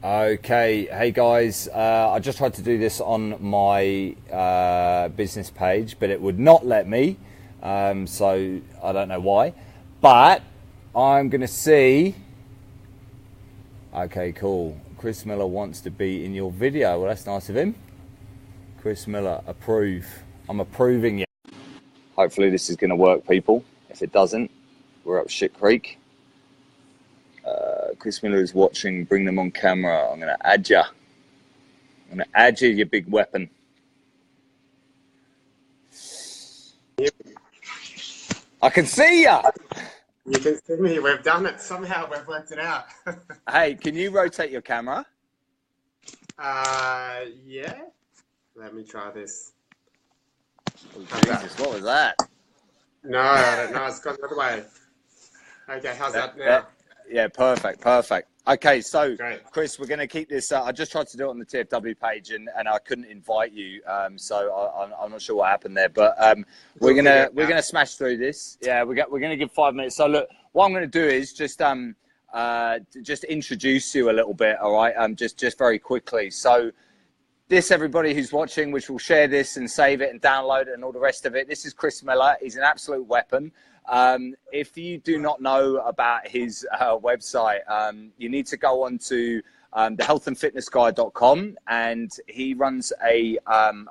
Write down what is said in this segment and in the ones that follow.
Okay, hey guys, I just tried to do this on my business page, but it would not let me, so I don't know why, but I'm going to see. Okay, cool. Chris Miller wants to be in your video. Well, that's nice of him. Chris Miller, approve. I'm approving you. Hopefully this is going to work, people. If it doesn't, we're up shit creek. Chris Miller is watching. Bring them on camera. I'm going to add you. I'm going to add you, you big weapon. I can see ya. You can see me. We've done it. Somehow we've worked it out. Hey, can you rotate your camera? Yeah. Let me try this. Oh, Jesus, what was that? No, I don't know. It's gone the other way. Okay, how's that now? Yeah, perfect. Okay, so Great. Chris, we're going to keep this. I just tried to do it on the TFW page, and I couldn't invite you, so I'm not sure what happened there. But we're gonna smash through this. Yeah, we're gonna give 5 minutes. So look, what I'm going to do is just introduce you a little bit. All right, just very quickly. So this, everybody who's watching, which will share this and save it and download it and all the rest of it. This is Chris Miller. He's an absolute weapon. If you do not know about his website, you need to go on to thehealthandfitnessguy.com, and he runs a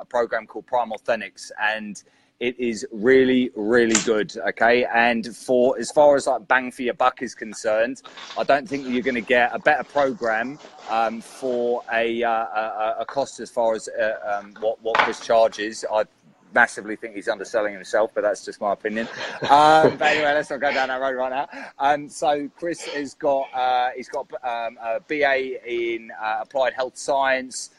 program called Prime Authentics, and it is really, really good. Okay, and for as far as like bang for your buck is concerned, I don't think you're going to get a better program for a cost as far as what Chris charges. I massively think he's underselling himself, but that's just my opinion. But anyway, let's not go down that road right now. So Chris has got a BA in applied health science,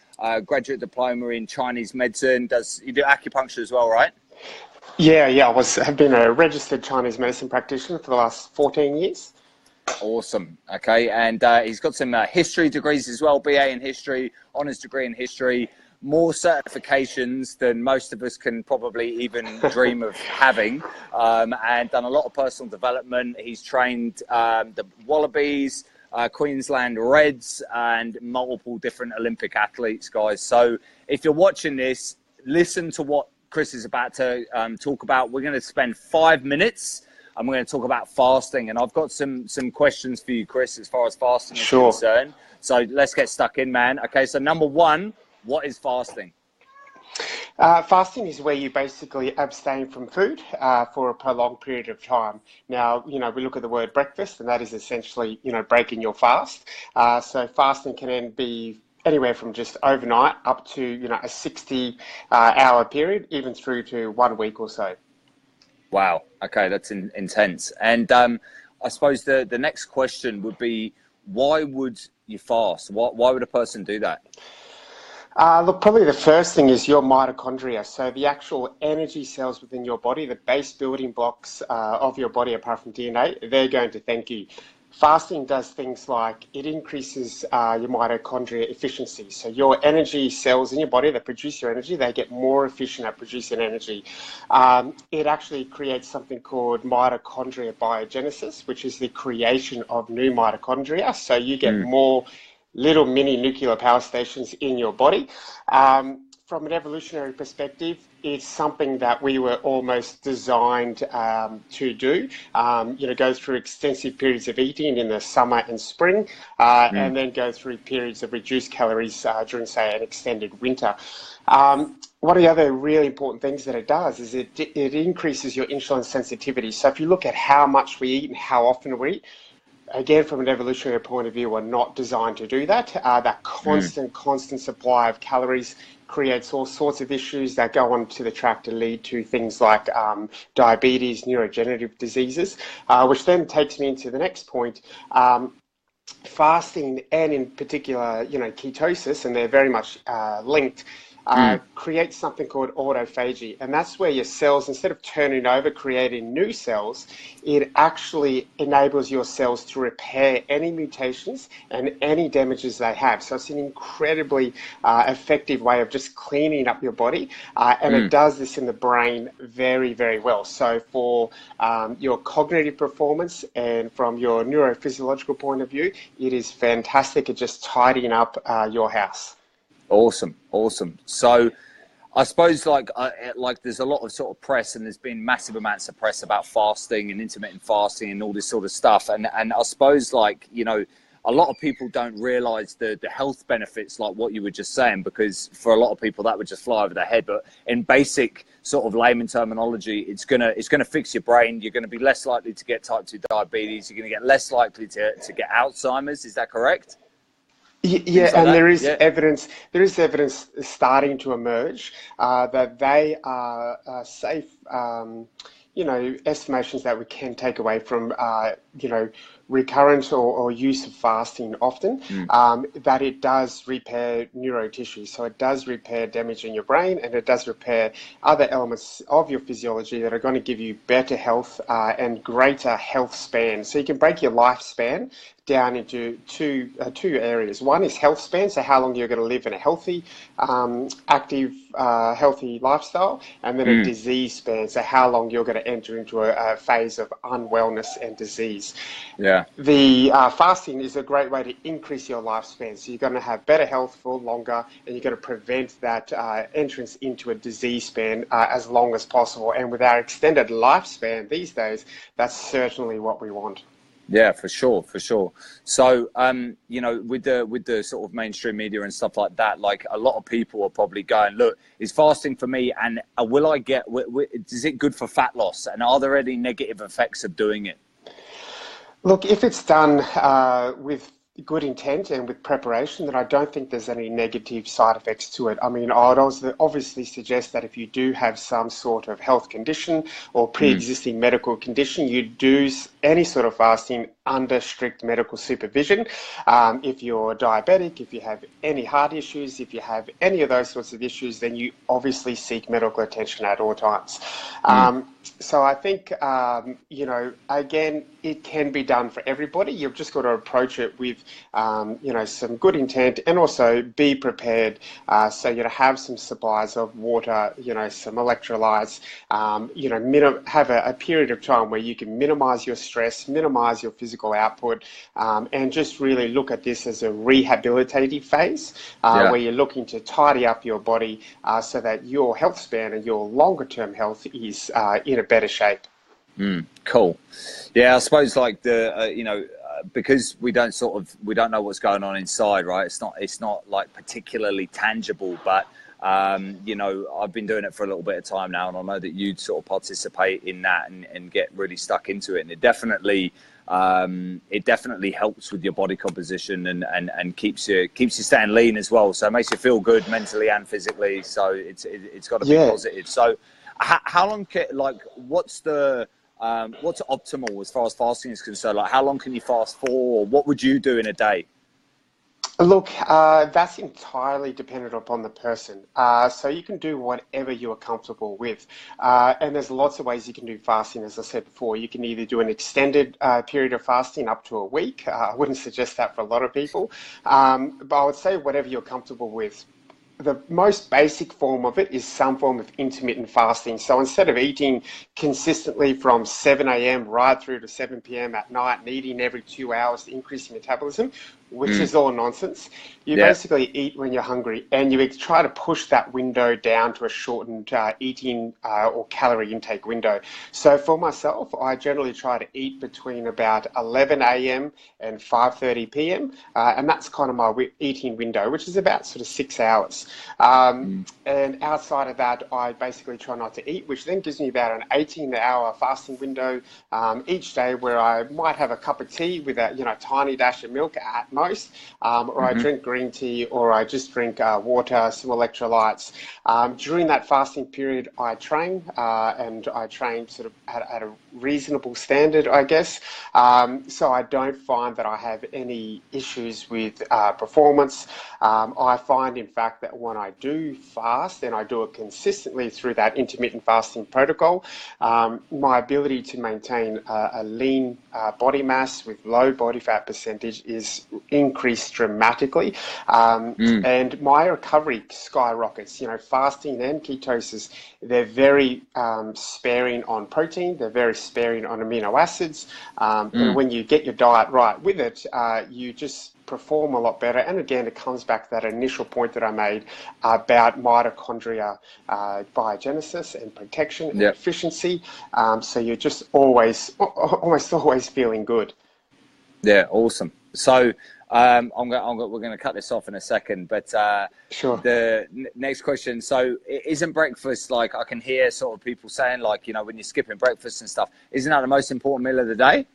graduate diploma in Chinese medicine. You do acupuncture as well, right? Yeah. Have been a registered Chinese medicine practitioner for the last 14 years. Awesome. Okay, and he's got some history degrees as well, BA in history, honours degree in history. More certifications than most of us can probably even dream of having, and done a lot of personal development. He's trained the Wallabies, Queensland Reds, and multiple different Olympic athletes, guys. So if you're watching this, listen to what Chris is about to talk about. We're going to spend 5 minutes, and we're going to talk about fasting. And I've got some questions for you, Chris, as far as fasting is concerned. So let's get stuck in, man. Okay, so number one, what is fasting? Fasting is where you basically abstain from food for a prolonged period of time. Now, we look at the word breakfast, and that is essentially, breaking your fast. So fasting can then be anywhere from just overnight up to, a 60-hour period, even through to 1 week or so. Wow. Okay, that's intense. And I suppose the next question would be, why would you fast? Why would a person do that? Look, probably the first thing is your mitochondria. So the actual energy cells within your body, the base building blocks of your body, apart from DNA, they're going to thank you. Fasting does things like it increases your mitochondria efficiency. So your energy cells in your body that produce your energy, they get more efficient at producing energy. It actually creates something called mitochondria biogenesis, which is the creation of new mitochondria. So you get more little mini nuclear power stations in your body. From an evolutionary perspective, it's something that we were almost designed to do. Go through extensive periods of eating in the summer and spring, and then go through periods of reduced calories during, say, an extended winter. One of the other really important things that it does is it increases your insulin sensitivity. So if you look at how much we eat and how often we eat, again, from an evolutionary point of view, we're not designed to do that. That constant supply of calories creates all sorts of issues that go on to the track to lead to things like diabetes, neurodegenerative diseases, which then takes me into the next point. Fasting and in particular, ketosis, and they're very much linked, creates something called autophagy. And that's where your cells, instead of turning over, creating new cells, it actually enables your cells to repair any mutations and any damages they have. So it's an incredibly effective way of just cleaning up your body. And it does this in the brain very, very well. So for your cognitive performance and from your neurophysiological point of view, it is fantastic at just tidying up your house. Awesome. So I suppose like there's a lot of sort of press, and there's been massive amounts of press about fasting and intermittent fasting and all this sort of stuff. And I suppose, like, you know, a lot of people don't realize the health benefits, like what you were just saying, because for a lot of people that would just fly over their head. But in basic sort of layman terminology, it's gonna fix your brain. You're gonna be less likely to get type 2 diabetes. You're gonna get less likely to get Alzheimer's. Is that correct? Yeah, Like and that? there is Yeah. evidence. There is evidence starting to emerge that they are safe. Estimations that we can take away from recurrent or use of fasting often. That it does repair neurotissue. So it does repair damage in your brain, and it does repair other elements of your physiology that are going to give you better health and greater health span. So you can break your lifespan down into two areas. One is health span, so how long you're going to live in a healthy, active, healthy lifestyle, and then a disease span, so how long you're going to enter into a phase of unwellness and disease. Yeah. The fasting is a great way to increase your lifespan, so you're going to have better health for longer, and you're going to prevent that entrance into a disease span as long as possible. And with our extended lifespan these days, that's certainly what we want. Yeah, for sure. So, with the sort of mainstream media and stuff like that, like a lot of people are probably going, look, is fasting for me, and is it good for fat loss, and are there any negative effects of doing it? Look, if it's done with good intent and with preparation, then I don't think there's any negative side effects to it. I mean, I'd also obviously suggest that if you do have some sort of health condition or pre-existing medical condition, you do any sort of fasting under strict medical supervision. If you're diabetic, if you have any heart issues, if you have any of those sorts of issues, then you obviously seek medical attention at all times. So I think, again, it can be done for everybody. You've just got to approach it with, some good intent, and also be prepared. So, have some supplies of water, some electrolytes, have a period of time where you can minimize your stress, minimize your physical output, and just really look at this as a rehabilitative phase where you're looking to tidy up your body so that your health span and your longer term health is in a better shape. Cool. Yeah, I suppose like because we don't know what's going on inside, right? It's not like particularly tangible, but I've been doing it for a little bit of time now, and I know that you'd sort of participate in that and get really stuck into it. And it definitely helps with your body composition and keeps you staying lean as well. So it makes you feel good mentally and physically. So it's got to be positive. So how long what's optimal as far as fasting is concerned? Like, how long can you fast for, or what would you do in a day? Look, that's entirely dependent upon the person. So you can do whatever you are comfortable with. And there's lots of ways you can do fasting, as I said before. You can either do an extended period of fasting up to a week. I wouldn't suggest that for a lot of people. But I would say whatever you're comfortable with. The most basic form of it is some form of intermittent fasting. So instead of eating consistently from 7 a.m. right through to 7 p.m. at night and eating every 2 hours to increase your metabolism, which is all nonsense, you basically eat when you're hungry, and you try to push that window down to a shortened eating or calorie intake window. So for myself, I generally try to eat between about 11 a.m. and 5:30 p.m. And that's kind of my eating window, which is about sort of 6 hours. And outside of that, I basically try not to eat, which then gives me about an 18-hour fasting window each day, where I might have a cup of tea with a tiny dash of milk at most. most, or I drink green tea, or I just drink water, some electrolytes. During that fasting period, I train, and I train sort of at a reasonable standard, I guess. So I don't find that I have any issues with performance. I find, in fact, that when I do fast, and I do it consistently through that intermittent fasting protocol, my ability to maintain a lean body mass with low body fat percentage is increased dramatically, and my recovery skyrockets. You know, fasting and ketosis, they're very sparing on protein, they're very sparing on amino acids, and when you get your diet right with it, you just perform a lot better. And again, it comes back to that initial point that I made about mitochondria biogenesis and protection and efficiency. So you're just almost always feeling good. Yeah, awesome. So we're going to cut this off in a second, but Sure. The next question. So isn't breakfast, like, I can hear sort of people saying, like, you know, when you're skipping breakfast and stuff, isn't that the most important meal of the day?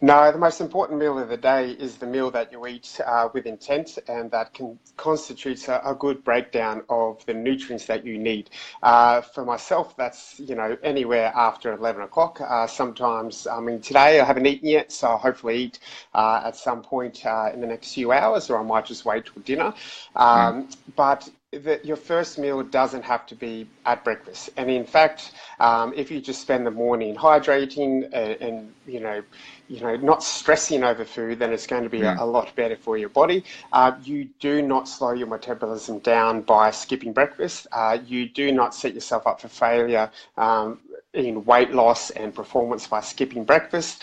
No, the most important meal of the day is the meal that you eat with intent, and that constitutes a good breakdown of the nutrients that you need. For myself, that's, you know, anywhere after 11 o'clock. Sometimes, I mean, today I haven't eaten yet, so I'll hopefully eat at some point in the next few hours, or I might just wait till dinner. But your first meal doesn't have to be at breakfast. And in fact, if you just spend the morning hydrating and not stressing over food, then it's going to be a lot better for your body. You do not slow your metabolism down by skipping breakfast. You do not set yourself up for failure in weight loss and performance by skipping breakfast.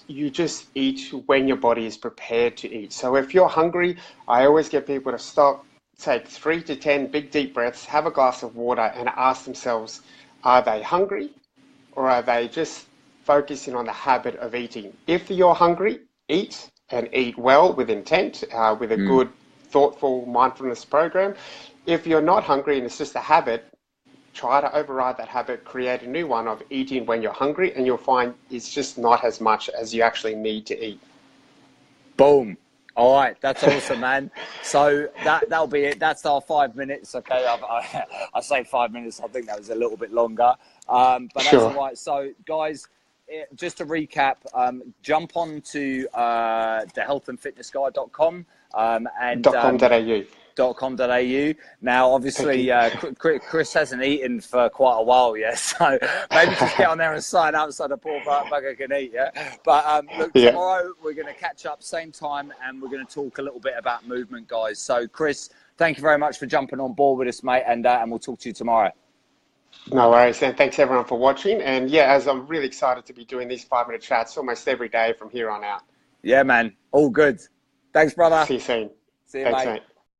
You just eat when your body is prepared to eat. So if you're hungry, I always get people to stop, take 3 to 10 big deep breaths, have a glass of water, and ask themselves, are they hungry, or are they just focusing on the habit of eating? If you're hungry, eat, and eat well with intent, with a good, thoughtful mindfulness program. If you're not hungry and it's just a habit, try to override that habit, create a new one of eating when you're hungry, and you'll find it's just not as much as you actually need to eat. Boom. All right, that's awesome, man. So that'll be it. That's our 5 minutes. Okay, I say 5 minutes. I think that was a little bit longer, but that's all right. So, guys, just to recap, jump on to thehealthandfitnessguy.com and .com.au. Now, obviously, Chris hasn't eaten for quite a while yet, so maybe just get on there and sign up so the poor bugger can eat, yeah? But look, tomorrow we're going to catch up same time, and we're going to talk a little bit about movement, guys. So, Chris, thank you very much for jumping on board with us, mate, and we'll talk to you tomorrow. No worries, and thanks everyone for watching. And yeah, as I'm really excited to be doing these 5-minute chats almost every day from here on out. Yeah, man. All good. Thanks, brother. See you soon. See you, mate.